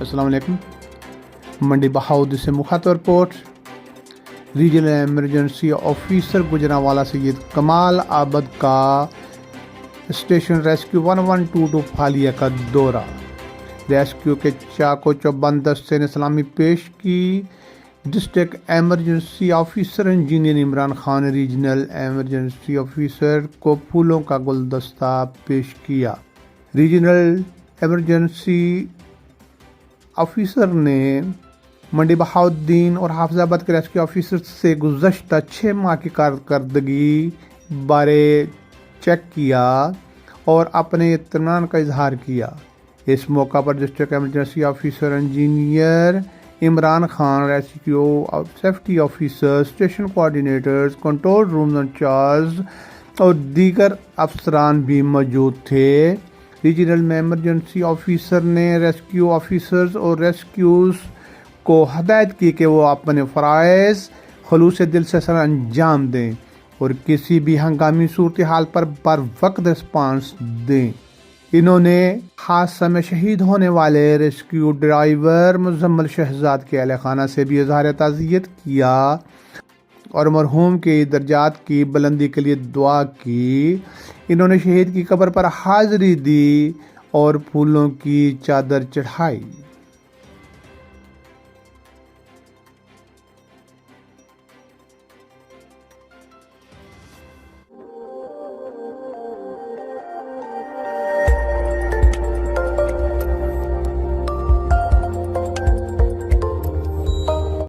अस्सलाम वालेकुम। मंडी बहाउद्दीन से मुखातब report. Regional emergency officer Gujranwala Syed Kamal Abid का स्टेशन रेस्क्यू 1122 फालिया का दौरा। रेस्क्यू के चाको चौबंद दस्ते ने सलामी पेश की। District emergency officer engineer Imran Khan ने रीजनल एमरजेंसी ऑफिसर को फूलों का गुलदस्ता पेश किया। रीजनल एमरजेंसी ऑफिसर ने मंडी बहाउद्दीन और हाफिजाबाद के रेस्क्यू ऑफिसर से गुज़श्ता 6 माह की कारकर्दगी बारे चेक किया और अपने इत्मीनान का इजहार किया। इस मौका पर district emergency officer engineer Imran Khan, rescue safety officer, station coordinators, control room in charge और दीगर अफसरान भी मौजूद थे। रीजनल एमरजेंसी ऑफिसर ने रेस्क्यू ऑफिसर्स और रेस्क्यूज को हदायत की कि वो अपने फ़राइज़ खलूस दिल से सर अंजाम दें और किसी भी हंगामी सूरत हाल पर बर वक्त रिस्पांस दें। इन्होंने हादसा में शहीद होने वाले रेस्क्यू ड्राइवर मुजम्मल शहजाद के अहल खाना से भी इज़हार ताज़ियत किया और मरहूम के दर्जात की बुलंदी के लिए दुआ की। इन्होंने शहीद की कब्र पर हाज़री दी और फूलों की चादर चढ़ाई।